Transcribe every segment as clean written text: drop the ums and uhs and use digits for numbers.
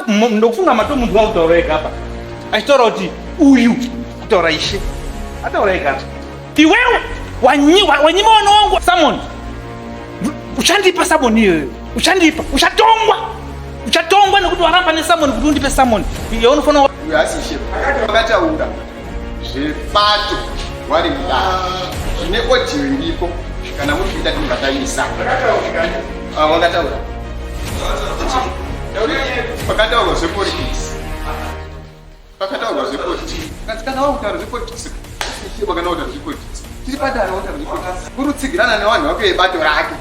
ndokufunga mato munhu wautaura ega apa achitaura kuti uyu kutaura Ishe ataura ega apa iwewe wanyima wana wangu Samoni uchandipa Samoni iyoyo uchandipa uchatongwa nekuti waramba neSamoni kuti undipe Samoni yaunofana uyu asishe wakataura zvebato wari mudaro zvine odiyo iripo kana muri kuita tingatayisa wakataura pakataurwa zvepolitics kana wautaura zvepolitics wakana utaura zvepolitics tiri padare wautaura zvepolitics kuri kutsigirana nevanhu vako vebato rake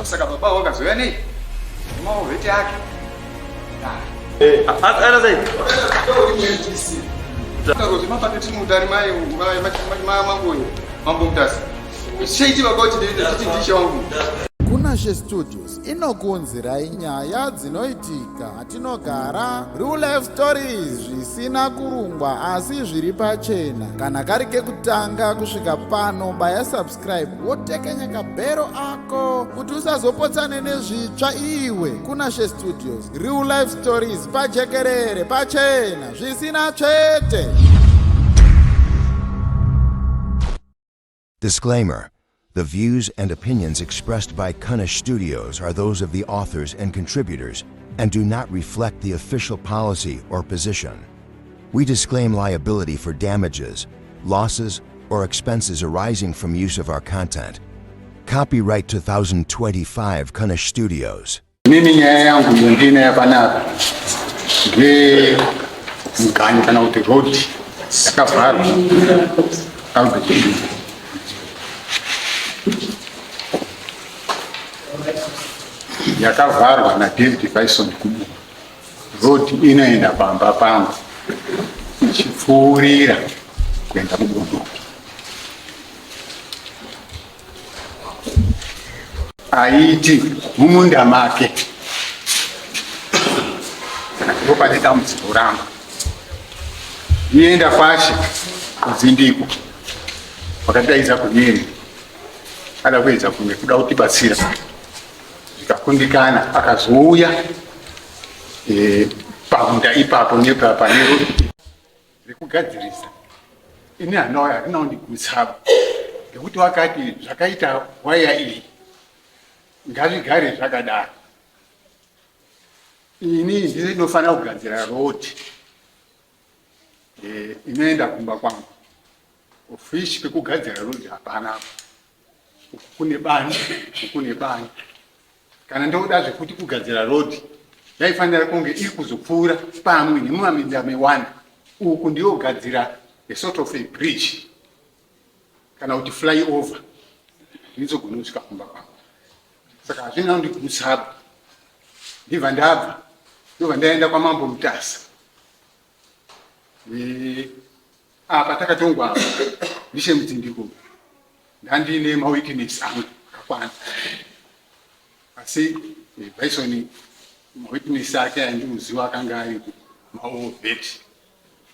saka baba wakazoya nei maovheti ake Kunashe Studios inokuunzirai nyaya dzinoitika hatinogara, real life stories zvisina kurungwa asi zviri pachena. Kana kari kekutanga kusvika pano, baya subscribe wotekenya kabhero ako kuti usazopotsane nezvitsva iwe. Kunashe Studios, real life stories pajekerere pachena zvisina chete. Disclaimer. The views and opinions expressed by Kunashe Studios are those of the authors and contributors and do not reflect the official policy or position. We disclaim liability for damages, losses, or expenses arising from use of our content. Copyright 2025 Kunashe Studios. Mimi nyaya yangu nyingine yapanapa mgani kana kuti road yakavharwa yakavharwa naDavid Bison kubu. Road inoenda pamba pangu ichipfuurira kuenda kubudu. Aiti mumunda make ndipo pane dambudziko rangu. Ienda pashi kuzindiko wakadaidza kunyeni ada kuedza kunge kuda kutibatsira zvikakundikana akazouya pamunda ipapo nepapa rekugadzirisa ini hatina kundigutsa ngekuti wakati zvakaita waya iyi ngazvigare zvakadaro. Ini ndinofanira kugadzira road inoenda kumba kwangu. Ufishi pekugadzira road hapana. Kune bani kana ndoda zvekuti kugadzira road yaifanira kunge iri kuzopfuura pamwe nemumaminda mewanda. Uku ndiyo gadzira a sort of a bridge kana kuti flyover nizogona kusvika kumba kwangu. Saka hazvina kundigutsa. Ndibva ndaenda kwaMambo Mutasa. Apa takatongwa apa ndishe Mudzindiko ndandine mawitness angu akakwana. Asi Bison mawitness ake andimuziva akanga ari maovheti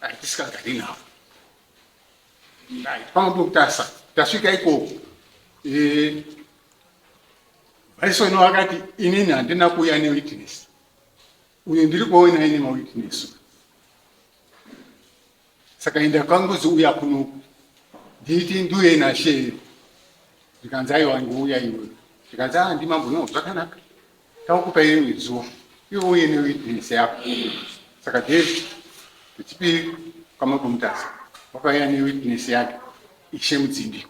atisikagari nawo. PaMambo Mutasa tasvika ikoko Bison wakati inini handina kuuya newitness. Uyu ndiri kuona ine mawitness. Saka enda kanguzi uya kunoku nditi nduye naShe ndikanzi aiwa nguuya iwe ndikanzi handi Mambo no zvakanaka takupa imwe zuva iwe uye newitness yako. Saka David tichipiri kwaMambo Mutasa wakauya newitness yake Ishe Mudzindiko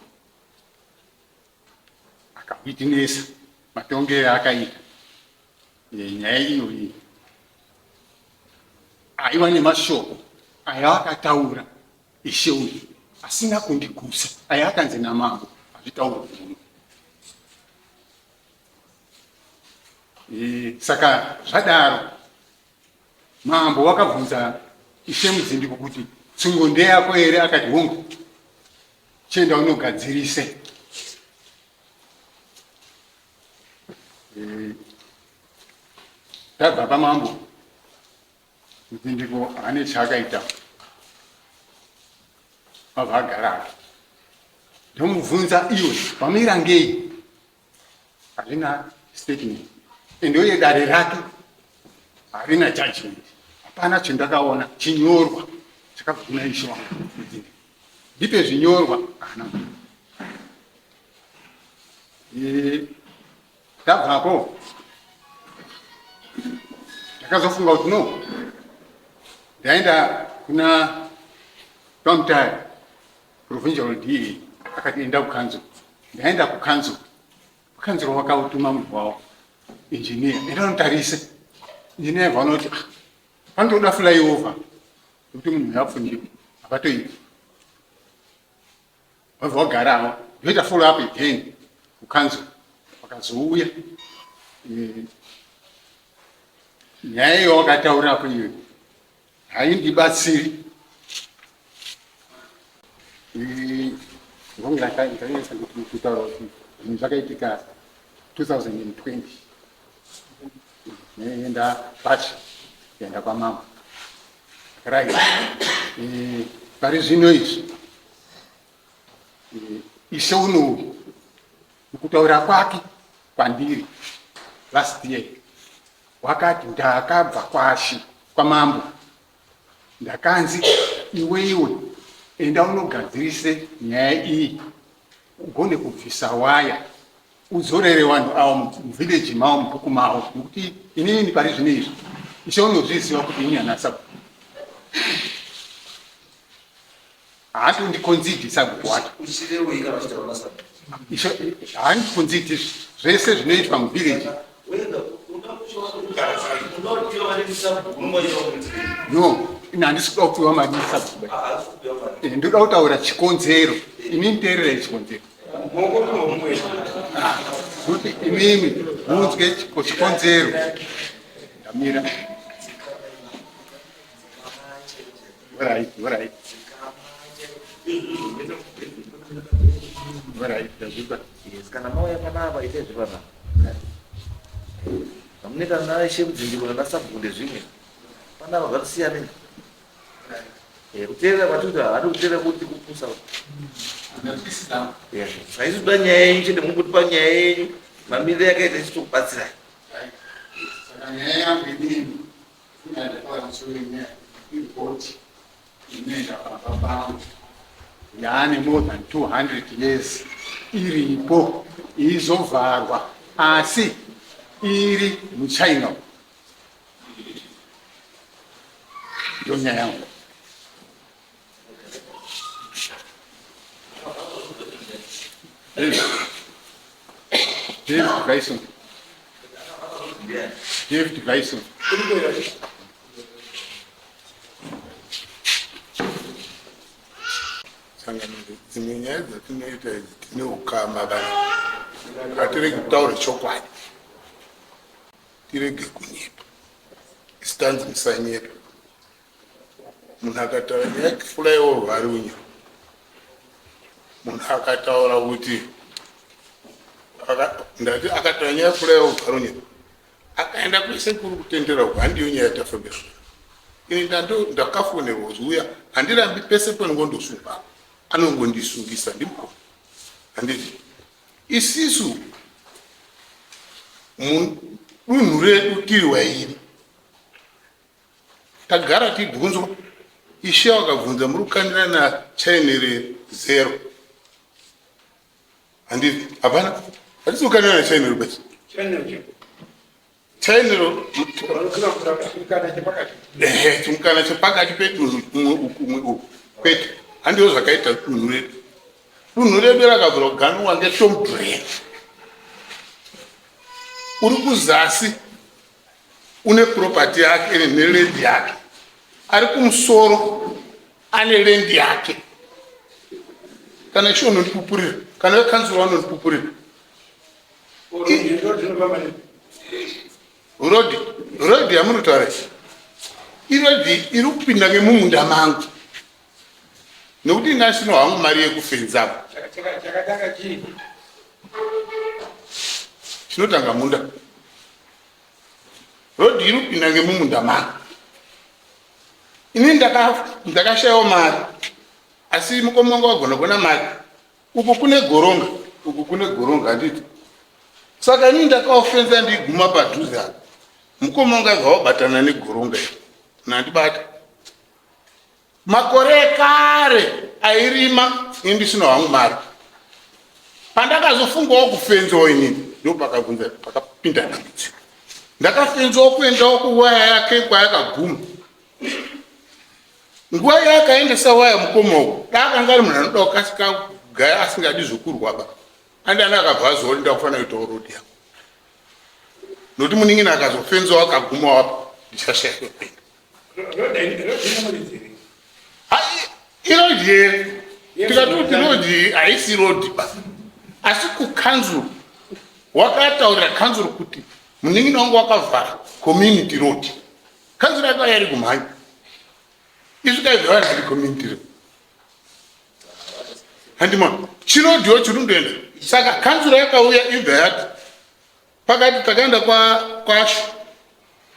akawitnessa matongero akaita nyaya iyoyi. Aiva nemashoko aya akataura Ishe uyu asina kundigutsa. Aya akanzi naMambo hazvitaurwa muno. Saka zvadaro Mambo wakabvunza Ishe Mudzindiko kuti tsungo ndeyako here? Akati hongu, chienda unogadzirise. Tabva paMambo Mudzindiko ane chaakaita abva agara. Ndomubvunza iwe pamira ngei? Hazvina statement. Ndoye dare rake harina judgment, hapana chandakaona chinyorwa chakabva kuna Ishe wangu. Ndipe zvinyorwa kana tabvapo ndakazofunga kuti no, ndaenda kuna Tomtai provincial DA akati enda kukanzo. Ndaenda kukanzo, kukanzo wakautuma munhu wavo engineer, enda notarise. Engineer vanoti panotoda flyover kuti munhu yapfundiwa hapatoiti. Wabva wagarawo ndoita follow up again kukanzo, wakazouya nyaya iyo wakataurapo iyo haindibatsiri. Ndakaisa kuti kutaura kuti zvinhu zvakaitika 2020 neenda pachi kuenda kwamama right. Pari zvino izvi Ishe unowu mukutaura kwake kwandiri last year wakati ndakabva kwashi kwamambo ndakanzi iwe enda unogadzirise nyaya iyi ugone kubvisa waya uzorere vanhu avo muvhileji mavo mubhuku mavo nokuti inini pari zvino izvi Ishe unozviziva kuti ini hanasa hatondikonzidi sagwata handikonzidi zvese zvinoitwa muvhileji. No, handisi kuda kupiwa mari sabhuku, ndoda kutaura chikonzero. Inini teerera chikonzero kuti imimi munzwe chikonzero. Ndamira. Kana mauya panapa itezve panapa amuneka naishe kudzindikana nasabhuku zvimwe panapa zvatisiyana kuteerera kwatuti hadi kuteerera kuti kupusa saizvida nyaya yenyu chete muri kuti panyaya yenyu mamiriro yakaita ichitokubatsirai. Nyaya yangu inini inadaaasoinya iripoti inoenda papapangu yaane more than 200 years iripo izovharwa asi iri muChina. Ndio nyaya yangu. David Bison. Dzimwe nyaya dzatinoita idzi tine ukama vanhu hatirege kutaura chokwadi, tirege kunyepa, isitanzi musanyepa. Munhu akataura nyaya yekufulaiova ari unya, munhu akataura kuti ndati akataura nyaya yekufulaiova ari unya akaenda kwese kuri kutendera uko handiyo nyaya yatafambira. Ini ndakafonerwa zuya handirambi pese panongondosunga anongondisungisa ndimukona handiti isisu dunhu redu tiri wairi tagara tibvunzwa. Ishe wakabvunza muri kukanira nachainere 0 handiti hapana hatisi kukanira nachainero basi chainero chimukana chepakati pedunhu kumwe uku kwete handiwo zvakaita dunhu redu. Dunhu redu rakabvira kuganwa ngeTom Brady. Uri kuzasi une property yake nerendi yake, ari kumusoro ane rendi yake. Kana icho unondipupurira, kana wekanzura unondipupurira. Rodi yamunotaura irodi iri kupinda ngemumunda mangu nekuti nasino hangu mari yekufenzapo chinotanga munda. Rodi iri kupinda ngemumunda mangu. Ini ndakashayiwa mari asi mukoma wangu wagona kuona mari. Uku kune goronga handiti. Saka ini ndakaofenza ndiguma padhuze apa mukoma ungaga wabatana negoronga nandibata makore ekare airima indisina wangu mari pandakazofungawo kufenzawo inini ndo pakabvunza pakapinda dambudziko ndakafenzawo kuendawo kuwaya yake kwayakaguma nguva yakaendesa waya mukoma uko daakanga ari munhu anoda kukasika kugaya asingadi zvokurwaba andani akabva azoona ndakufanira kuitawo rodi yako nokuti muningini akazofenzawo akagumawo apa ndichashaya kwekuenda irodi here tikatoti rodi haisi rodi ba asi kukanzuru wakataurira kanzuru kuti muningini wangu wakavhara community road kanzuru yake yari kumhanya isvikaivhara zviri community road handimona chirodhiwo chiri kundoenda saka kanzuru yakauya ibva yati pakati takaenda kwasho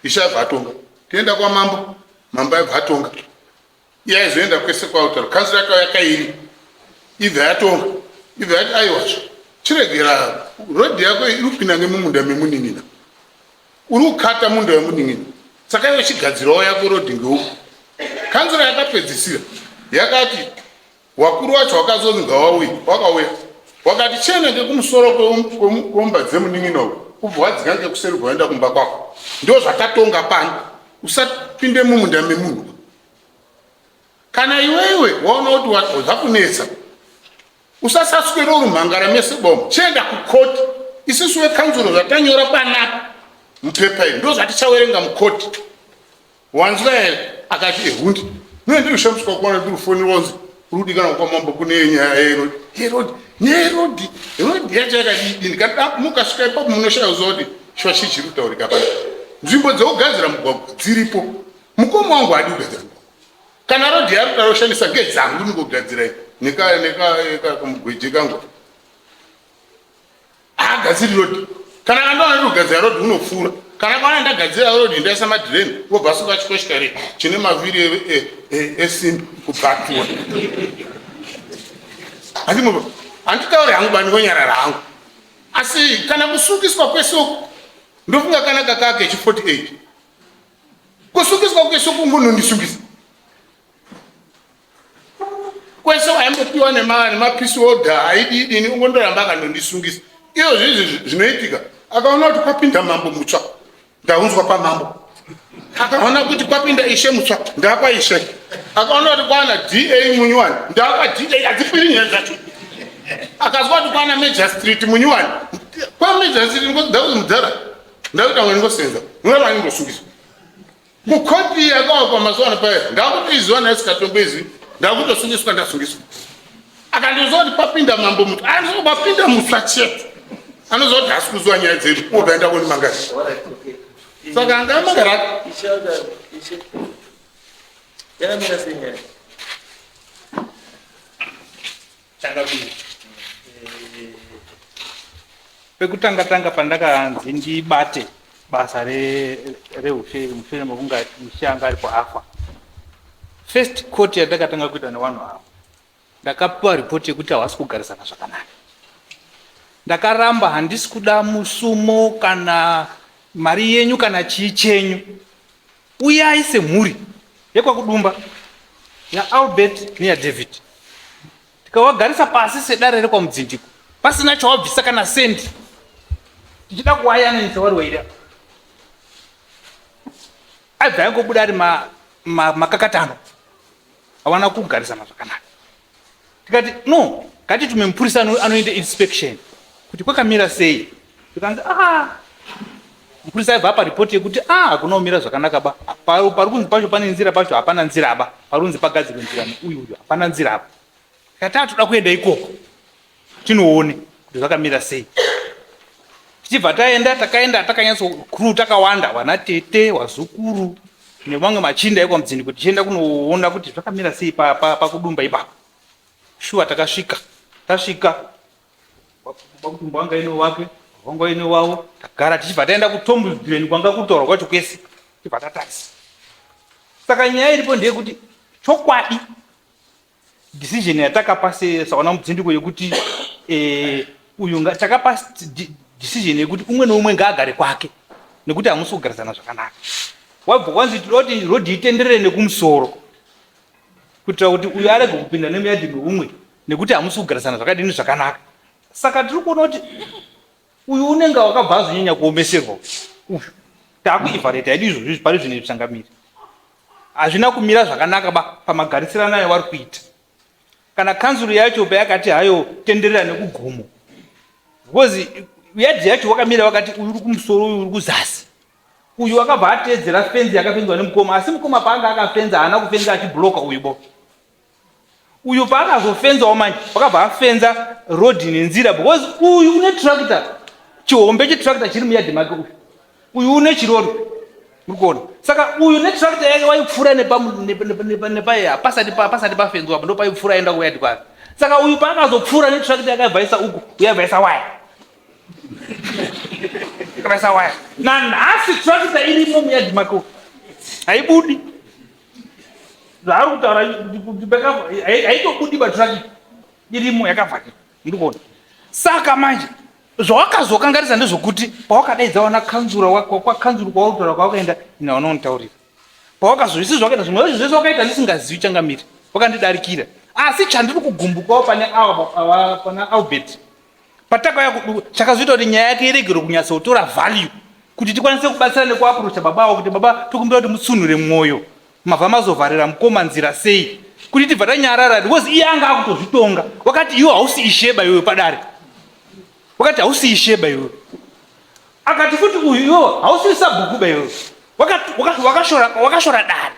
isha bvatonga tienda kwamambo mambo aibva atonga iye aizoenda kwese kwautaro kanzuru yakauya kairi ibva yatonga ibva yati aiwazvo chiregera rodhi yako iri kupinda nemumunda memunin'ina uri kukata munda wemunin'ina saka iwe chigadzirawo yako rodhi ngeuku kanzura yakapedzisira yakati wakuru wacho wakazonzi ngawauya wakauya wakati chiendeke kumusoro kwomba dzemunin'ina uku ubva wadzika ngekuseri kwaenda kumba kwako ndo zvatatonga pano usapinde mumunda memunhu kana iwewe waona kuti zvakunetsa usasaswera uri mhangara mese bomo chienda kukoti isusu wekanzuro zvatanyora panapa mupepa iri ndo zvatichawerenga mukoti wanzwa here akati ehundi noendirishamswa kuwana ndirifonera wanzi urudikana kwamambo kune nyaya yerodi nerodi rodi yacho yakadii mukasvika ipapo munoshaya kuziva kuti shwashi chiri kutaurika pano nzvimbo dzekugadzira mugwagwa dziripo mukoma wangu hadi kugadzira mugwagwa kana rodhi yari kudaro kushandisa ngedzangu ndingogadzirai nekamugweje kangu agadziri rodhi kana kandaona ndi kugadzira rodhi unopfuura kana kaona ndagadzira rodhi ndaisa madhireni wobvasuka chikoshikari chine mavhiri esimbi kubvatua handitauri hangu bani konyara rangu asi kana kusukiswa kwesoko ndofunga kana kakake chi48 kusukiswa kwesoko ngonondisukisa kwesoko aimbopiwa nemapisi order aididini ungondoramba akandondisungisa iyo zvezvi zvinoitika akaona kuti kwapinda mambo mutsva ndaunzwa pamambo akaona kuti kwapinda ishe mutsva ndapa ishe akaona kuti kwana da munyuwani ndapa da hadzipiri nyaya dzacho akazwa kuti kwana major street munyuwani kwa major street ndakuti mudzara ndakuti amwe ndingosenza unoa ndingosungiswa kukoti yakawakwa mazuva paya ndakuti izuva naisikatombo izvi ndakutosungiswa ndasungiswa akandiziva kuti papinda mambo mutsva anozopapinda mutsva chetu anoziva kuti hasi kuziva nyaya dzedu obvaenda koni mangari saka anga magara pekutanga pandakanzi ndibate basa reushe mushure mekunga mushanga aripo afa first court yandakatanga kuita nevanhu avo ndakapiwa ripoti yekuti havasi kugarisana zvakanaka ndakaramba handisi kuda musumo kana mari yenyu kana chii chenyu uyai semhuri yekwakudumba yaAlbert neyaDavid tikawagarisa pasi sedare rekwamudzindiko pasina chawabvisa kana sendi tichida kuwayana nechavari waida aibva yangobuda ari makakatano hawana kugarisana zvakanaka tikati no ngatitume mupurisa anoenda inspection kuti kwakamira sei tikanzi mupurisa aibva apa ripoti yekuti hakunaumira zvakanaka ba pari kunzi pacho pane nzira pacho hapana nzira ba parunzi pagadzirwe nzira uyu hapana nzira apa tikati toda kuenda ikoko tinoone kuti zvakamira sei tichibva takaenda takanyatsokruu takawanda vanatete wazukuru nevamwe machinda ekwamudzindiko tichienda kunoona kuti zvakamira sei pakudumba ipapo shuwa tasvika wakutumba wanga ino wake wanga ino wavo tagara tichibva taenda kutombudzireni kwanga kutaurwa kwacho kwese tichibva tatarisa saka nyaya iripo ndeyekuti chokwadi decision yatakapa sawana mudzindiko yekuti uyu takapa decision yekuti umwe neumwe ngaagare kwake nekuti hamusi kugarisana zvakanaka. Wabva kwanzi toti rodhi itenderere nekumusoro kuitira kuti uyu arege kupinda nemuyadhi meumwe nekuti hamusi kugarisana zvakadini zvakanaka. Saka tiri kuona kuti uyu unenge wakabva azonyanya kuomeserwa uyu taakuivhareta yedu izvozvi pari zvine zvichangamiri hazvina kumira zvakanaka pamagarisirano ayo vari kuita. Kana kanzuru yacho payakati hayo tenderera nekugomo because yadhi yacho wakamira wakati uyu uri kumusoro uyu uri kuzasi, uyu wakabva ateedzera fenzi yakafenzwa nemukoma, asi mukoma paanga akafenza haana kufenza achibhuroka uyubo. Uyu paakazofenzawo manje wakabva afenza rodhi nenzira because uyu une tractor, chihombe chetractor chiri muyadhi make uyu une chirori muri kuona. Saka uyu netractor yake waipfuura pasati pafenzwa ndo paipfuura aenda kuyadhi kwake. Saka uyu paakazopfuura netractor yakabvaisa uku uyabvaisa waya yakabvaisa waya nanhasi tractor irimo muyadhi make haibudi zvaari kutaura haitobudi batractor irimo yakavhakira muri kuona. Saka manje zvawakazokangarisa ndezvokuti pawakadaidzawana kanzura kwakanzuru kwautaura kwawakaenda inaona unitaurira pawakazovisi zvakaita zvimwe zvezvo zvese wakaita ndisingazivi changamiri wakandidarikira. Asi chandiri kugumbukawo pana Albert patakauya chakazoita kuti nyaya yake iregere kunyatsotora value kuti tikwanise kubatsira nekuaprocha babawo kuti baba tikumbira kuti mutsunhure mwoyo mabva mazovharira mukoma nzira sei kuti tibva tanyarara because iye anga akutozvitonga wakati iwe hausi isheba iwe padare wakati hausi isheba iwe akati futi uyu iwe hausi sabhukuba iwe wakashora dare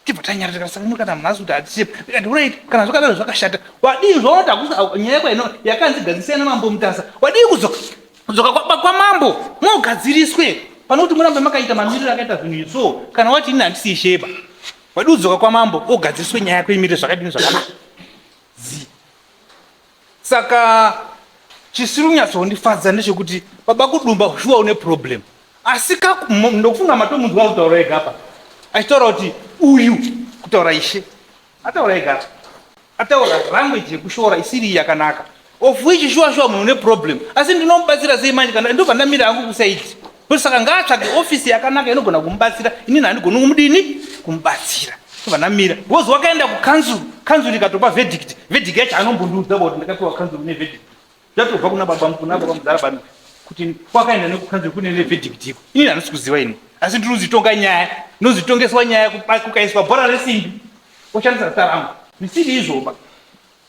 tibva tanyarara tikasaka kana mhasi kuti hatisheba ikati right kana zvakadaro zvakashata wadii zvaonoti hakusi nyaya yako yakanzi gadzisiyana mambo mutasa wadii kudzoka kwamambo mugadziriswe pane kuti murambe makaita mamiriro akaita zvinhu izvo kana wati ini handisi isheba wadii kudzoka kwamambo ogadziriswe nyaya yako imirire zvakadini zvakanaka. Saka chisiri kunyatsondifadza ndechekuti baba kudumba shuwa une problem asi ndokufunga matomunzwa kutaura ega apa achitaura kuti uyu kutaura ishe ataura ega ataura language yekushora isiri yakanaka of which shuwa munhu une problem asi ndinomubatsira sei manje kana ndobva ndamira hangu kusaidi. Saka ngaatsvage ofisi yakanaka inogona kumubatsira inini handigoni kumudini kumubatsira ndobva ndamira because wakaenda kukanzuru ikatopa verdict yacho anombondiudza kuti ndakapiwa kanzuru neverdict zvatobva kuna baba muzara pano kuti kwakaenda nekukanzuru kune neverdict iko inini handisi kuziva ini asi ndinozitonga nyaya nozitongeswa nyaya kukaiswa bhora resimbi oshandisa zita rangu misiri izvoba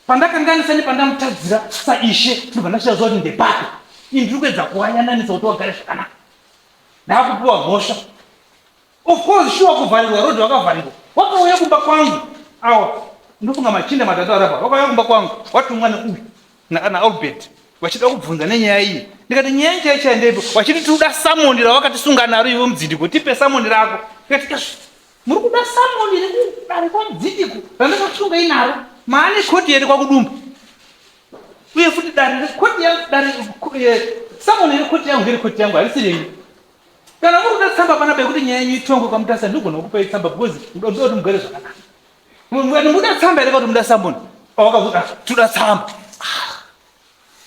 pandakanganisa nepandamutadzira saishe ndobva ndachiaziva kuti ndepake ini ndiri kuedza kuwanyananisa kuti wagare zvakanaka ndaakupiwa mhosva of course shuwa kuvharirwa rodhi wakavharirwa wakauya kumba kwangu awa ndofunga machinda matatu arapa wakauya kumba kwangu watumwa neuyu naAlbert vachida kubvunza nenyaya iyi ndikati nyaya chaichaya ndepo vachiti tinoda samoni rawakatisunga naro iwe mudzindiko tipe samoni rako ndikati muri kuda samoni rekudare kwamudzindiko randakakusunga inaro maane koti here kwakudumba uye futi samoni rekoti yangu ngerekoti yangu harisirei kana muri kuda tsamba panapa yekuti nyaya yenyu itongo kwamutasa ndigona kupai tsamba because ndoti mugare zvakanaka muda tsamba here kuti muda samoni wakavuta toda tsamba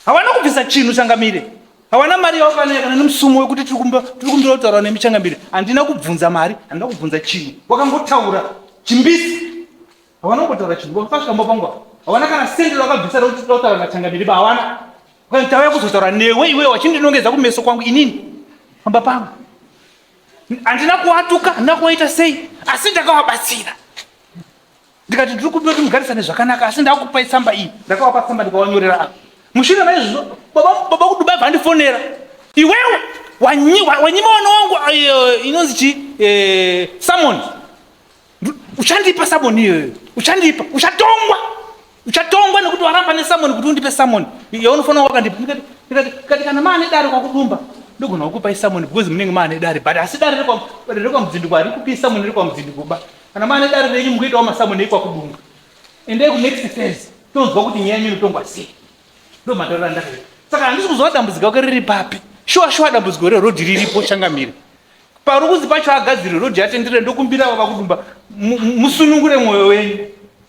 hawana kubvisa chinhu changamire hawana mari yawakanaya kana nemusumo wekuti tiri kumbira kutaura nemichangamire handina kubvunza mari handina kubvunza chinhu wakangotaura chimbisi hawana kungotaura chinhu fasvikambo pangwa hawana kana sendero wakabvisa rekuti kutaura nachangamire ba hawana tauya kuzotaura newe iwe wachindinongedza kumeso kwangu inini pamba pangu handina kuwatuka handina kuwaita sei asi ndakawabatsira ndikati ndiri kumbira kuti mugarisane zvakanaka asi ndakupai tsamba iyi ndakawapa tsamba ndikawanyorera apa mushure maizvozvo baba kudubai bvandifonera iwewe wanyima mwana wangu inonzi chi samoni uchandipa samoni iyoyo uchandipa uchatongwa nekuti waramba nesamoni kuti undipe samoni yaunofanira wakandipa ndikati kana maane dare kwakudumba ndogona kukupai samoni because munenge maane dare but asi dare rekwamudzindiko harikupi samoni rekwamudzindiko ba kana maane dare renyu mukuitawo masamoni ekwakudumba endei kunext phase tonzwa kuti nyaya yenyu inotongwa sei ndo mataura ndakaita. Saka handisi kuziva dambudziko rake riri papi shuwa dambudziko rerodhi riripo changamire parukuzi pacho agadzire rodhi atendere ndokumbira baba kudumba musunungure mwoyo wenyu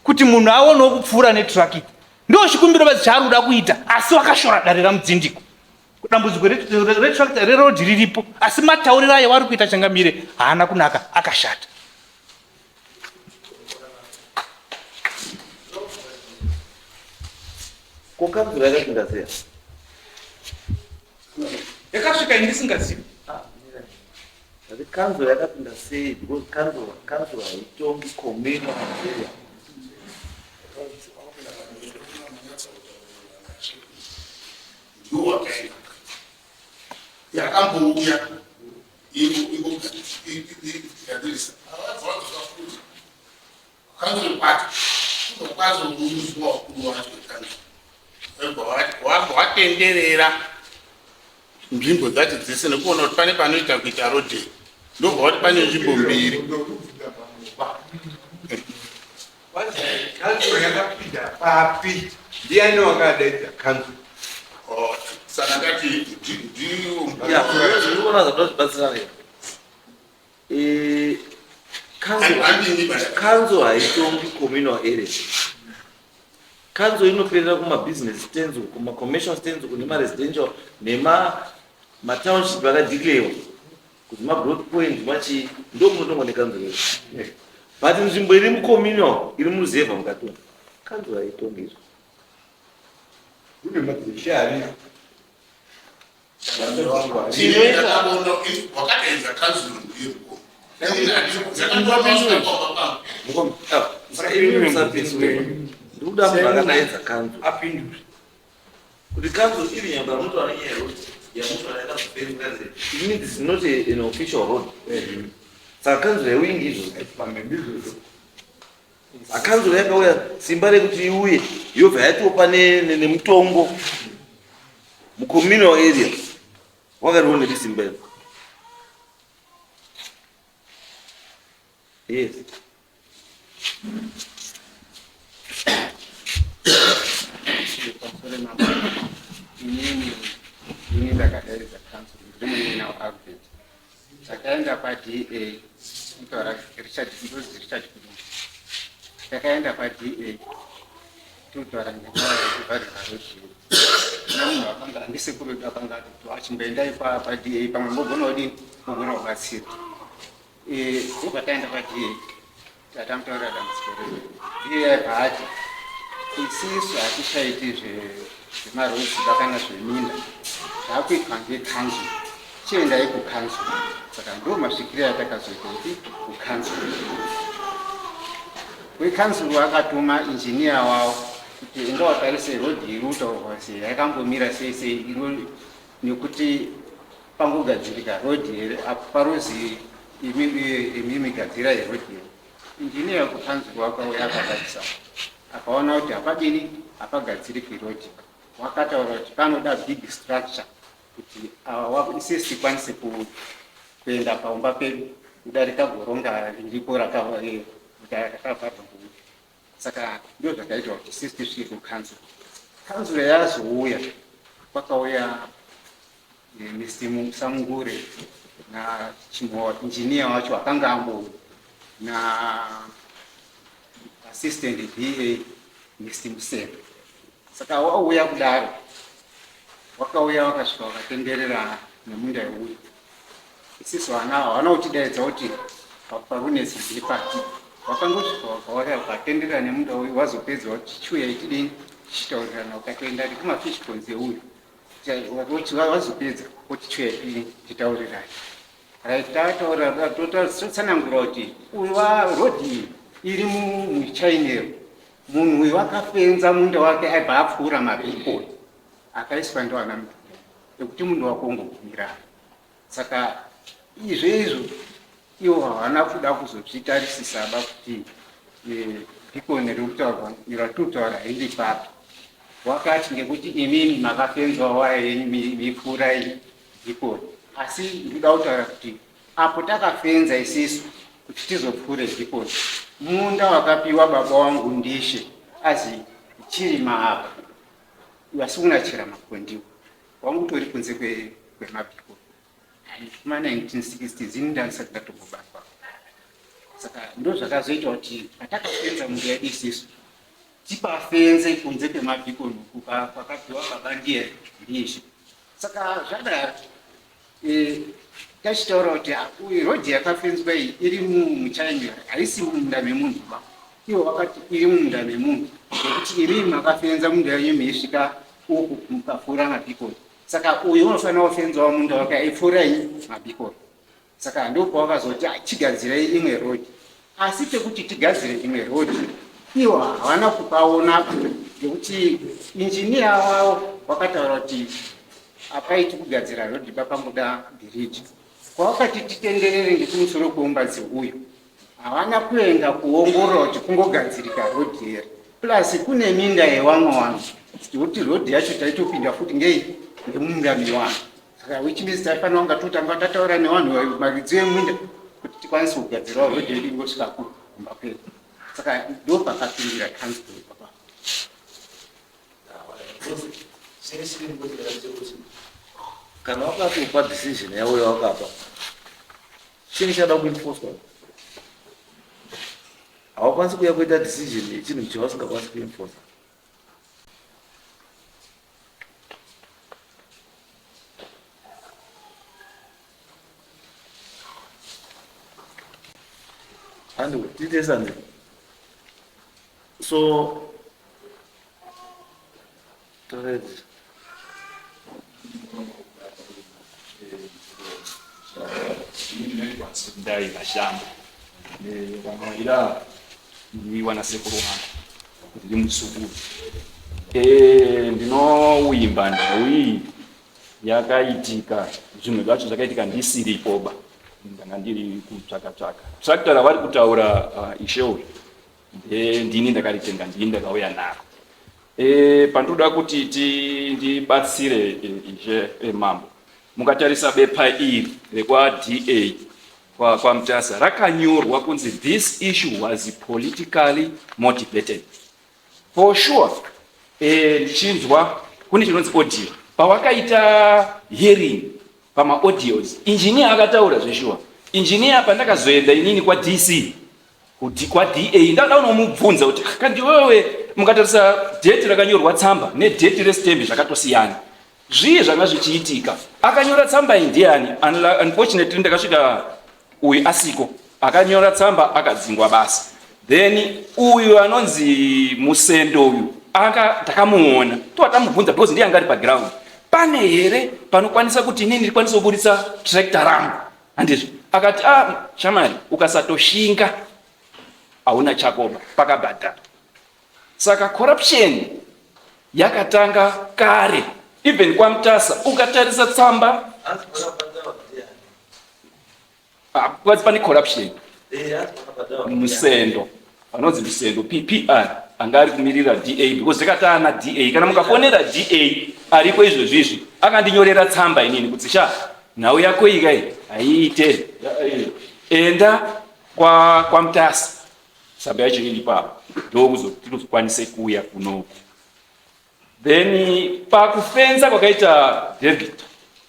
kuti munhu aonewo kupfuura netrakita ndo chikumbiro bazi chaari kuda kuita asi wakashora dare ramudzindiko dambudziko retractor rerodhi riripo, asi matauriro ayo vari kuita Changamire haana kunaka, akashata. Kukanzura yakapinda sei? Yakasvika ndisingazivi. Asi kanzura yakapinda sei? Because kanzura haitongi communal area. Yakambouya igadirisa kanzuri kwati kunokwazi umuzi wakuru wacho wabva watenderera nzvimbo dzati dzese nekuona kuti pane panoita kuita rodheni, ndobva wati pane nzvimbo mbiri. Kanzuro yakapinda papi? Ndiani wakadaidza kanzuro? Saka ngati ndinoona zvinozibatsirana. Kanzo haitongi communal area. Kanzo inoperera kuma-business stands, kuma-commercial stands, nema-residential, nema-township akadhiklewa kuti ma-block point machi ndomunotonga nekanzo iyo. But nzvimbo iri mu-communal iri muzevha mukatonga kanzo haitongi izvo. Kune madzishari wakadaidza kanzuro ndiripo ndikuda munhu akadaidza kanzo apindure kuti kanzo iri nyamba yamutoona nyero yamutoona yakazoperingaze it means it's not an official road. Saka kanzo yaiwingi izvo akanzuro yakauya simba rekuti iuye yobva yatopa nemutombo mucommunal area wakarioneka simba iro. Yes. Ini ndakadaidza kanzuro ndimuna Albert. Takaenda paDA kutaura Richard Kuduma. Takaenda paDA kutaura ngenyaya yekuvharirwa rodhi. Munhu akanga handisekuru akanga ati achimboendai paDA pamwe mbogona kudini mogona kubatsira. Ndobva taenda paDA tatamutaurira dambudziko redu. DA akati isisu hatishaiti zvemarodzi kana zveminda zvaakuitwa ngekanzuro, chiendai kukanzuro. Saka ndo masvikiro atakazoita kuti kukanzuro. Wekanzuro akatuma injiniya wavo kuti enda watarise rodhi iri utaurwa sei, yakambomira sei nekuti pangogadzirika rodhi here parozi imi migadzira yerodhi here. Injiniya wekukanzuro wakauya akatarisa akaona kuti hapagadziriki rodhi. Wakataura kuti panoda big structure kuti isisi tikwanise kuenda paumba pedu kudarika goronga riripo rakavharwa. Saka ndio zvakaitwa kuti sisi tisvike kukanzuro. Kanzuro yazouya kwakauya Mr. Samungure na injiniya wacho akanga ambo na assistant DA Mr. Museve. Saka wauya kudaro wakauya wakasvika wakatenderera nemunda yeuyu. Isisu hawana kutidaidza kuti parunesi dziri pati. Wakangosvika wakatenderera nemunda uyu wazopedza kuti chiuya itidini tichitaurirana ukatoenda kumafish ponds euyu wazopedza kuti chiuya itidini titaurirana. Tataura totsanangura kuti uyu rodhi iri muchainero munhu uyu wakafenza munda wake aibva apfuura mapipoli akaiswa ndoana mudhuri ekuti munhu wake ungogumira. Saka izvezvo ivo havana kuda kuzozvitarisisaba kuti pikoni ririkutaurwa ratutaura hairi papi. Wakati ngekuti imini makafenzwa wayenyu mipfuurai pikoni, asi ndikuda kutaura kuti apo takafenza isisu kuti tizopfuure pikoni, munda wakapiwa baba wangu Ndishe azi Chirima apa asi unachera makondiwo wangu tori kunze kwemapiko kuma 1960s ini ndandisati ndatombobatwa. Saka ndo zvakazoita kuti patakafenza munda yedu isisu tipafenze kunze kwemapiko kwakapiwa baba Ndishe. saka zvadaro tachitaura kuti rodhi yakafenzwa iyi iri muchina haisi mumunda memunhu ba iwo wakati iri mumunda memunhu nekuti iri makafenza munda yenyu meisvika uku mukapfuura mabhikoni saka uyu unofanira kufenzawo munda wake aipfuura mabhikoni saka ndopawakazoti tigadzirei imwe rodhi asi pekuti tigadzire imwe rodhi iwo havana kupaona ngekuti injiniya wavo wakataura kuti apaiti kugadzira rodhi papangoda bhiriji kwawakati titenderere ngekumusoro kweumbazi uyu havana kuenda kuongorora kuti kungogadzirika rodhi here plus kune minda yevamwe vanhu ngekuti rodhi yacho taitopinda futi ngemumunda mevanhu saka which means taifanira kunga totanga tataura nevanhu maridzi eminda kuti tikwanise kugadzirawo rodhi yedu ingosvika kumba kwedu saka ndo pakapindira council papa kana wakatopa decision yavo yawakapa chinhu chada kuenforcwa hawakwanisi kuya kuita decision yechinhu chavasingakwanisi kuenforce and titesande so ndai vashamba vanoira ni wanasekuru wangu ndiri musukuru ndinouimba ndau iyi yakaitika zvimwe zvacho zvakaitika ndisiripoba ndanga ndiri kutsvaka-tsvaka tractor ravari kutaura ishewe ndini ndakaritenga ndini ndakauya naro pandoda kuti ndibatsire ishe mambo mukatarisa bepa iri rekwaDA kwaMutasa rakanyorwa kunzi this issue was politically motivated for sure. Ndichinzwa kune chinonzi audio pawakaita hearing pamaaudios engineer akataura zveshuwa engineer pandakazoenda inini kwaDC kuti kwaDA ndaunomubvunza kuti kandi wewe mukatarisa date rakanyorwa tsamba nedate restembe zvakatosiyana zvii zvanga zvichiitika akanyora tsamba iyi ndiani unfortunately ndakasvika uyu asiko akanyora tsamba akadzingwa basa then uyu anonzi Musendo uyu ndakamuona toatamubvunza because ndiye anga ari paground pane here panokwanisa kuti inini ndikwanisa kuburitsa tractor rangu handizvo akati shamari ukasatoshinga hauna chakoba pakabhadhara saka corruption yakatanga kare even kwaMutasa ukatarisa tsamba kwazi pane corruption Musendo vanonzi Musendo PPR anga ari kumirira DA because ndakataana DA kana mukafonera DA ariko izvozvizvi akandinyorera tsamba inini kuti nhau yako ikai haiite enda kwaMutasa tsamba yacho iri papa ndokuzokwanise kuuya kunoku. Then pakufenza kwakaita David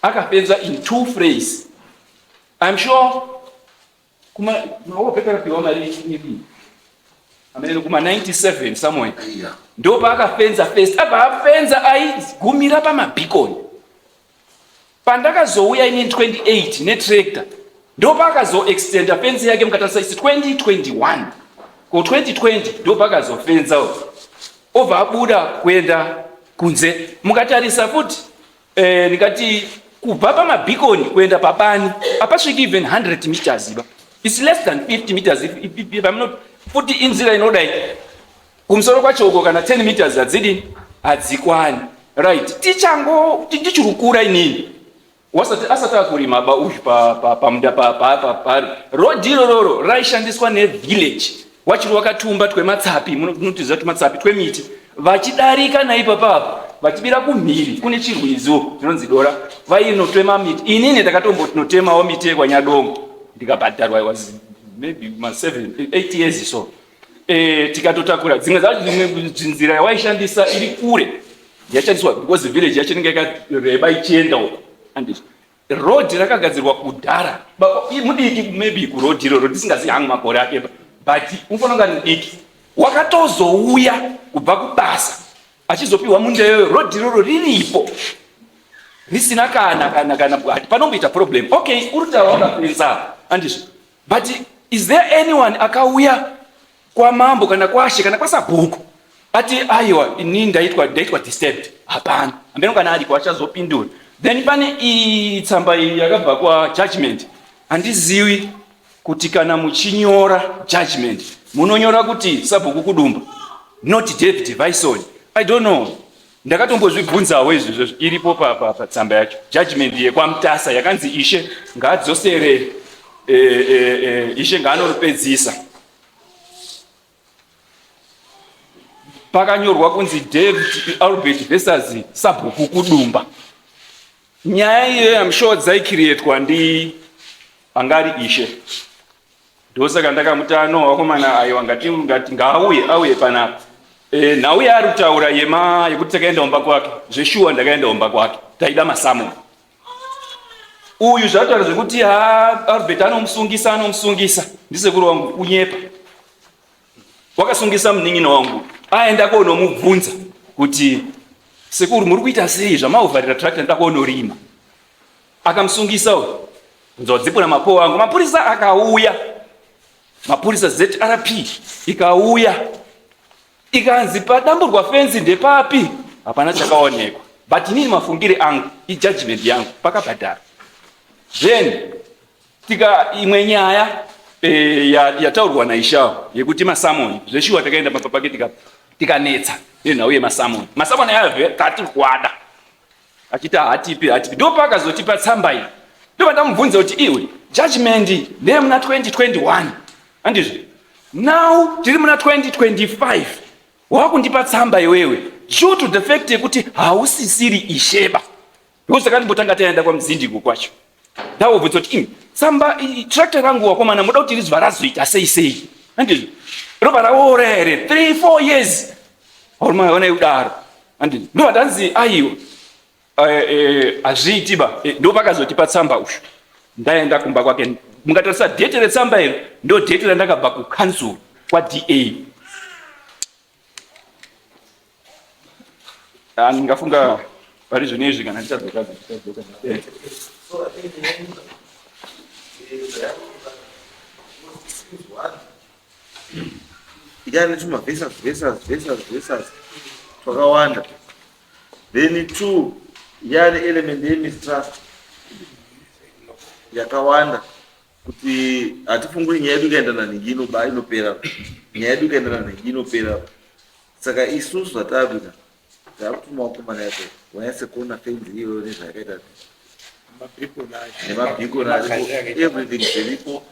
akafenza in 2 phrases. I'm sure kuma kuma 97 somewhere ndo paakafenza first akafenza aigumira pamabhikoni pandakazouya ine 28 netractor ndo paakazoextenda fence yake mukatarisa isi 2021 ko 2020 ndo paakazofenza obva abuda kuenda kunze mukatarisa futi ndikati kubva pamabhikoni kuenda papani apasviki even 100 meters iba it's less than 50 meters if I'm not futi inzira inodai kumusoro kwachoko kana 10 meters hadzikwani right tichirukura inini asati akurima ba uyu pamunda pari road irororo raishandiswa nevillage wachiri wakatumba twematsapi munotiziva kuti matsapi twemiti vachidarika naipapapa vachibira kumhiri kune chirwizo chinonzi Dora vainotema miti inini ndakatombotemawo miti yekwanyadongo ndikabhadharwa I was maybe 8 years so tikatotakura dzimwe dzacho nzira yawaishandisa iri kure yashandiswa because village yacho inenge yakareba ichienda uko and road rakagadzirwa kudhara mudiki maybe kuroad iroro tisingazivi hangu makore ake but unofanira kunga mudiki wakatozouya kubva kubasa achizopiwa munda iyoyo road iroro riripo risina kana panomboita problem. Okay, uritaura wakapenza andizvo, but is there anyone akauya kwamambo kana kwashe kana kwasabhuku ati aiwa ini ndaitwa disturbed? Hapana, ambeno kana ali kwachazopindura. Then pane tsamba yakabva kwa judgment. Handizivi kuti kana muchinyora judgment munonyora kuti sabhuku kudumba, not David Vaison. I don't know. Ndakatombozvibvunzawo izvozvo iripo patsamba yacho judgment yekwamutasa yakanzi Ishe ngaadzosere Ishe ngaanoripedzisa. Pakanyorwa kunzi David Albert versus sabhuku kudumba. Nyaya iyo I'm sure dzaikirietwa ndi angari Ishe. Ndosaka ndakamutano wakomana aiwa ngati ngauye panapa. Now ya rutaura yekuti takaenda omba kwake. Zveshuwa ndakaenda omba kwake. Taida masamu. Uyu zvataura zvekuti Albert anomsungisa. Ndisekuru wangu kunyepa. Wakasungisa munin'ino wangu. Aenda konomubvunza kuti sekuru muri kuita sei zvamaovharira tractor ndakonorima. Akamsungisa uyu. Nzodzipura mapo wangu. Mapurisa akauya. Mapurisa ZRP ikauya. Ikanzi padamburwa fence ndepapi? Hapana chakaonekwa. But inini mafungire angu, judgment yangu pakabhadhara. Then imwe nyaya yataurwa naIshawo yekuti masamoni zveshuwa takaenda pake tikanetsa nenhau yemasamoni. Masamoni ayabve kati kwada. Achiti hatipi ndo pakazotipa tsamba iyi. Ndo ndamubvunza kuti iwe judgment ndemuna 2021. Andizvo. Now tiri muna 2025. Wakundipa tsamba iwewe due to the fact yekuti hausisiri Isheba. Because takambotanga taenda kwa mzindiko kwacho. Ndawobvunza kuti tsamba tractor rangu wakomana muda kuti rizva razoita sei. Andizvo. Roba raorere 3-4 years. Ormaona udaro. Andizvo. Ndo ndanzi aiwa azviitiba ndo pakazotipa tsamba usho. Ndaenda kumba kwake. Mungatarisa date retsamba iro ndo date randakabva kucouncil kwa DA. Ngafunga pari zvinezvi kana tichadzoka. Yani tuma versus twakawanda. Then 2 yani element yemistrust yakawanda kuti hatifunguri nyaya yedu ikaendana nengino ba inopera. Nyaya yedu ikaendana nengino inopera. Saka isusu zvatavina takutuma wakomana yacho wanyase kuona fenzi iyo nezvakaita nemabhiko nacho everything zviripo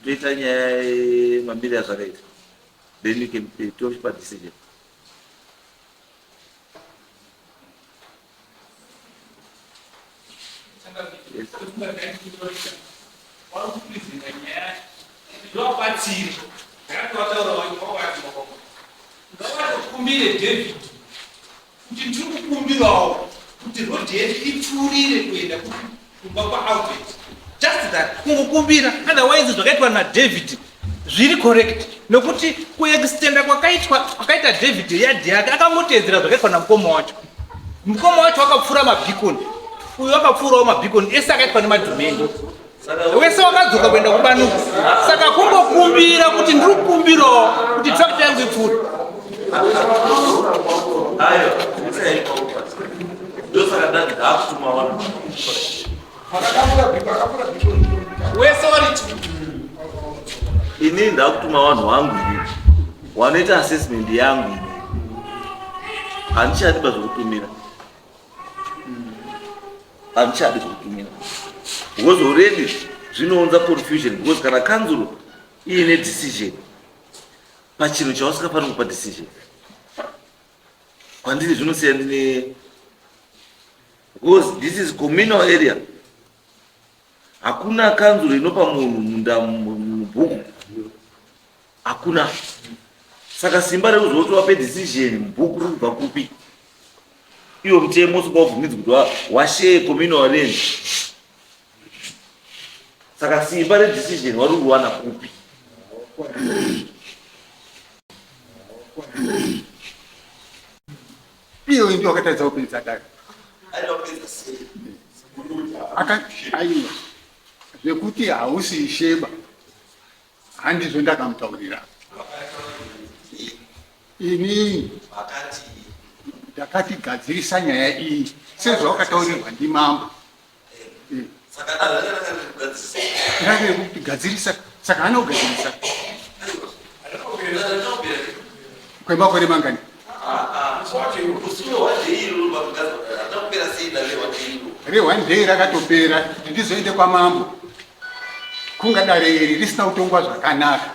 toita nyaya yemamiri azvakaita, then you can tochipa decision. Kumbire David kuti ndiri kukumbirawo kuti road yedu ipfuurire kuenda kumba kwaOutlet. Just that kungokumbira, otherwise zvakaitwa naDavid zviri correct nokuti kuextenda kwakaita David yadhi yake akamutedzera zvakaitwa namukoma wacho. Mukoma wacho wakapfuura mabhikoni, uyu wakapfuurawo mabhikoni ese akaitwa nemadhomeni. Wese wakadzoka kuenda kubanuka. Saka kungokumbira kuti ndiri kukumbirawo kuti tractor yangu ipfuure. Ayo, ndo saka ndati ndakutuma vanhu. Wese wariti Inini ndakutuma vanhu vangu ini wanoita assessment yangu ini. Handichadi bazvokutumira. Handichadi zvokutumira. Because already zvinounza confusion. Because kana council iine decision pachinhu chausikafanira kupa decision, kwandiri zvinosiyana ne, because this is communal area. Hakuna council inopa munhu munda mubhuku, hakuna. Saka simba rekuzoti wape decision mubhuku riri kubva kupi? Iwo mutemo usingavhumidzi kuti washare communal land. Saka simba redecision wari kuwana kupi? Iyo ndio wakati za open sadaka. I don't think the same. aiwa zvekuti hausi sheba handizvo ndakamutaurira ini ndakati gadzirisa nyaya iyi sezvawakataurirwa ndimambo rave kuti gadzirisa saka anogadzirisa kwemakore mangani re1 day rakatopera ndizoende kwamambo kunga dare iri risina kutongwa zvakanaka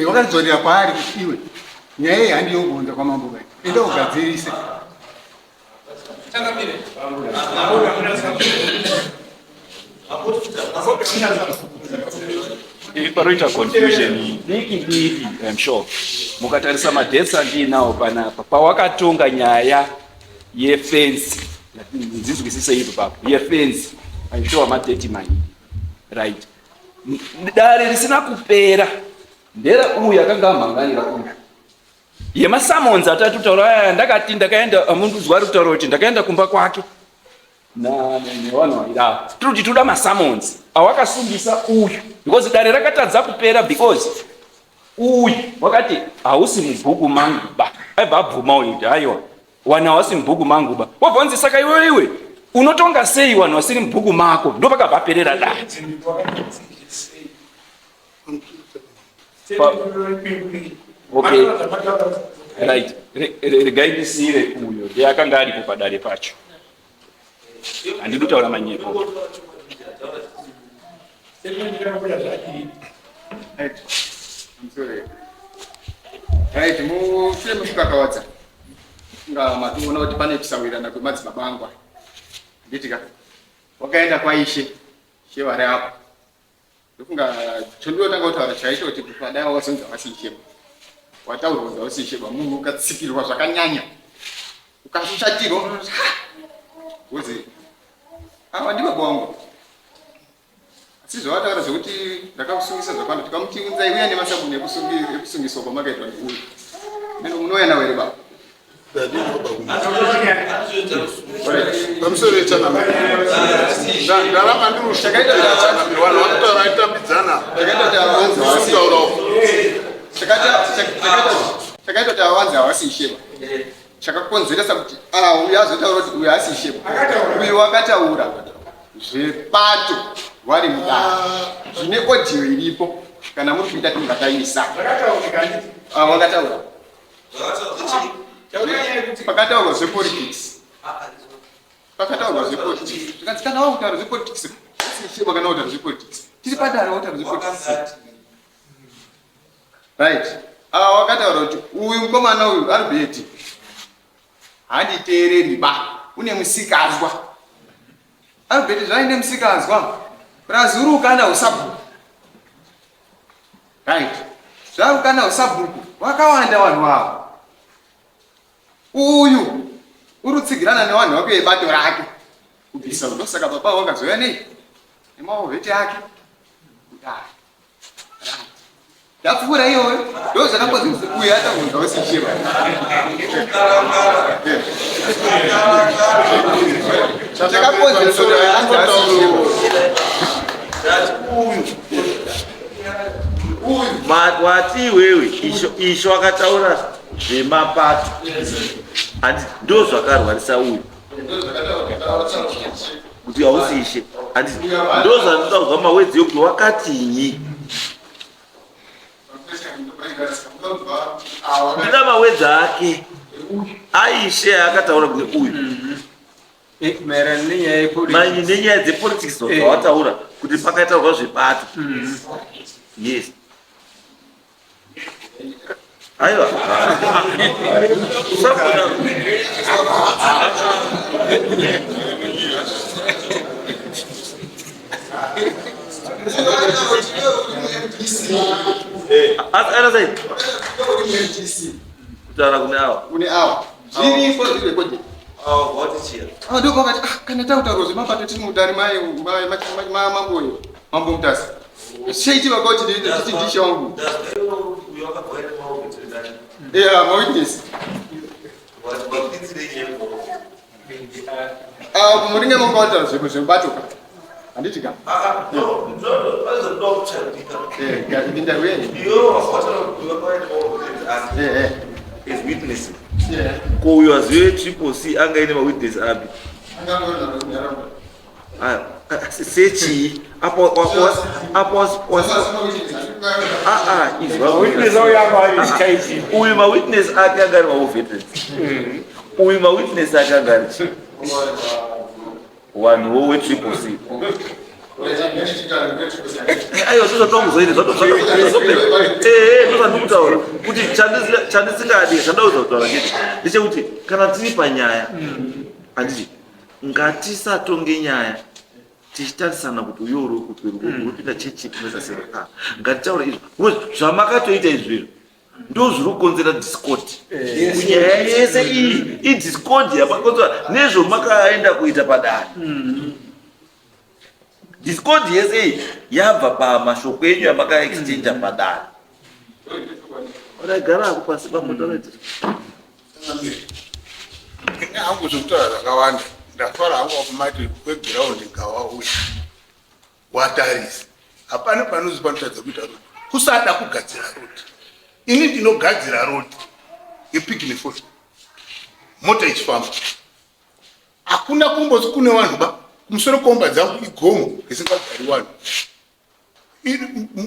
wakadzorera kwaari kuti iwe nyaya iyi handiyobvunza kwamambo vai enda ugadzirise paroita confusion diki I'm sure mukatarisa madhetsi andinawo panapa pawakatonga nyaya yefensi nzinzwisise ipo papo yefensi I'm sure madheti mani right dare risina kupera ndera uyu akanga amhanganira uyu yemasamonzi atatu taura ndakati ndakaenda mundu zuva rikutaura kuti ndakaenda kumba kwake nevanhu vairava tiri kuti toda masamonzi awakasumbisa uyu because dare rakatadza kupera because uyu wakati hausi mubhuku mangu ba aibva abvuma uyu kuti aiwa wanhu hawasi mubhuku mangu ba wabvonzi saka iwe unotonga sei wanhu vasiri mubhuku mako ndo pakabva perera dare okay right regai ndisire uyo ndeyakanga aripo padare pacho handidi kutaura manyepo right mushure mekukakawadza nga mationa kuti pane kusawirirana kwemadzibaba angu nditika wakaenda kwaishe shevari apo ndofunga chondinotanga kutaura chaito kuti padai wazonzi wasisheba wataurwa kunzi wasisheba munhu ukatsikirwa zvakanyanya ukashatirwa uzi awa ndibaba wangu asi zvawataura zvekuti ndakakusungisa zvakanda tikamutiunzai uya nemasabuni ekusungiswa kwamakaitwa neuyu meno munouya nawo here baba pamusoro ndaramba ndirushakaitambidzana chakaita kuti avanzi havasisheba chakakonzeresa kuti uyu azotaura kuti uyu asisheba uyu wakataura zvepato vari mudare zvine audio iripo kana muri kuita tingataisa wakataura pakataurwa zvepolitics tikanzi kana wakutaura zvepolitics asisheba kana wakutaura zvepolitics tiri padare wakutaura zvepolitics right wakataura kuti uyu mukomana uyu aribeti handiteereri ba une musikazwa aribeti zvaine musikazwa razuri ukanda usabhuku right zvari ukanda usabhuku wakawanda vanhu vavo uyu urutsigirana nevanhu vako vebato rake kubvisa ndosaka baba wakazoya nei nemaovheti ake kudai ndapfuura iyoyo ndo zvakangozi uyu ataunza wasisheba wati iwewe isho akataura zvemapato handi ndo zvakarwarisa uyu kuti hausishe handi ndo zvandinoda kuzwa mawedzi yokuti wakatinyi ndida mawedzi ake aishe akataura kuti uyu nenyaya dzepolitics dzawataura kuti pakataurwa zvebato yes aiwa anasai kutaura kune awa zviripo zvirekodi ndopakati kana tautaurwa zvemapato tiri mudare mamamboyo mambo mutasi chaitiva kauti titi ndishe wangu mawitness muringe mungaita zvinhu zvemubatuka handiti ka is witnessing. Ko uyo aziwe triple C anga ine ma-witness abi. Sechi apo uyu ma-witness ake angari ma-veterans. Uyu ma-witness ake angari wanhu we-triple C. Ayo zvozotonguzoita ndokutaura kuti chandisingadi chandauza kutaura chete ndechekuti kana tiri panyaya handiti ngatisatonge nyaya tichitarisana kuti uyo uri kupinda chechi inoita sero ngatitaura izvo zvamakatoita izvizvo ndo zviri kukonzera discord kunyaya yese iyi idiscord yamakonzera nezvo makaenda kuita padani. Discord yese yabva pamashoko enyu yamakaexchange padani. Uragara ako pasi pamotoreti. Hangu zvokutaura zvakawanda ndafara hangu wakumati kwegiraundi ngawauya watarisa hapana panozi panotadza kuita rodi kusada kugadzira rodi. Ini ndinogadzira rodi yepigini foti mota ichifamba hakuna kumbozi kune vanhu ba musoro komba dzangu igomo isingagari vanhu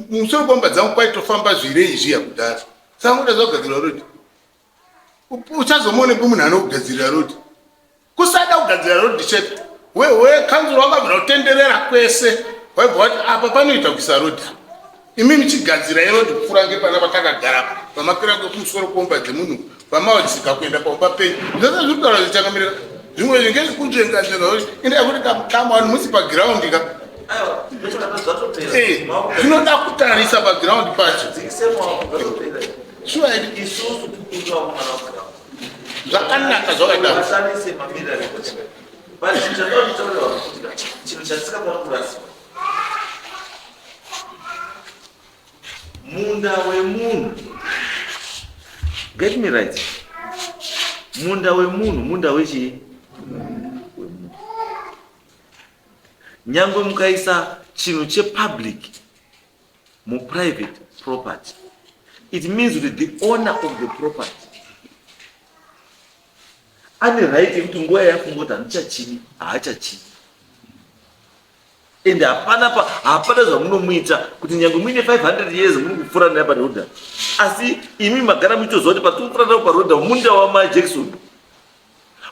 musoro komba dzangu kwaitofamba zvirei zviya kudhara saka ngoda zvakugadzira rodi uchazomone munhu anogadzirira rodi kusada kugadzira rodi chete kanzuro wakabvira kutenderera kwese waibva kuti apa panoita kuisa rodi imi michigadzira irodi kupfuura ngepana patakagara pamakwira kumusoro komba dzemunhu pamawadzika kuenda paumba penyu zvose zviri kutaura zvichakamirira zvimwe ngezvekunzvengadzira kuti enda kuti kama vanhu musi pagiraundi ka zvinoda kutarisa pagiraundi pacho zvakanaka zvakaita munda wemunhu, get me right, munda wemunhu munda wechi nyangwe mukaisa chinhu chepublic mu-private property, it means that the owner of the property ane right yekuti nguva yafungoti handichachini haachachini, ende hapana zvamunomuita kuti nyangwe muine 500 years muri kupfuura naye parodha, asi imi magara muchitoziva kuti patiri kupfuura nayo parodha munda wamaJackson.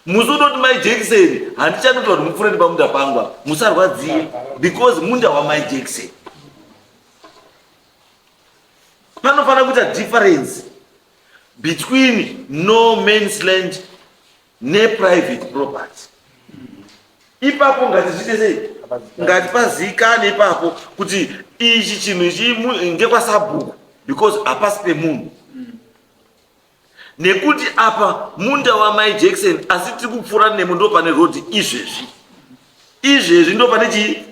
Musodoti maJackson handichanoti kuti mupfuure nepamunda pangwa, musarwadziwe because munda wamaJackson. Panofanira kuita difference between no man's land ne-private property. Ipapo ngatizvite sei? Ngatipazivikane ipapo kuti ichi chinhu ichi ngekwasabhuku because hapasi pemunhu. Nekuti apa munda wamaJackson asi tiri kupfuura nemo ndo pane road izvezvi ndo pane chii?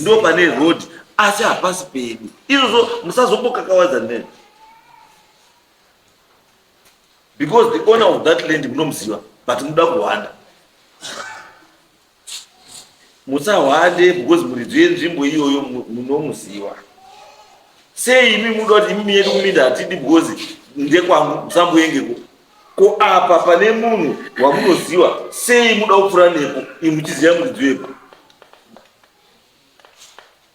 Ndo pane road asi hapasi pedu. Izvozvo musazobokakawadza nene because the owner of that land munomuziva but muda kuhwanda. Musahwande because muridzi wenzvimbo iyoyo munomuziva. Sei imi muda kuti imi yedu kuminda hatidi because ndekwangu musamboengeko. Ko apa pane munhu wamunoziva sei muda kupfuura nepo imi muchiziva muridzi wepo.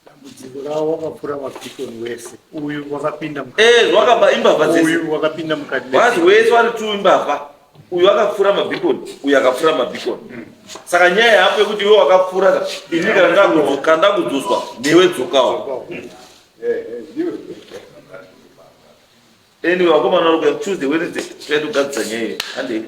Dambudziko rawo wakapfuura mabhikoni wese. Uyu wakapinda mukati. Wakaba imbavha dzese. Uyu wakapinda mukati. Vazi wese vari tu imbavha. Uyu wakapfuura mabhikoni, uyu akapfuura mabhikoni. Saka nyaya yapo yekuti iwe wakapfuura ini kana ndakudzoswa newe dzokawo. Anyway, wakomana uri Tuesday Wednesday totogadzisa nyaya iyi.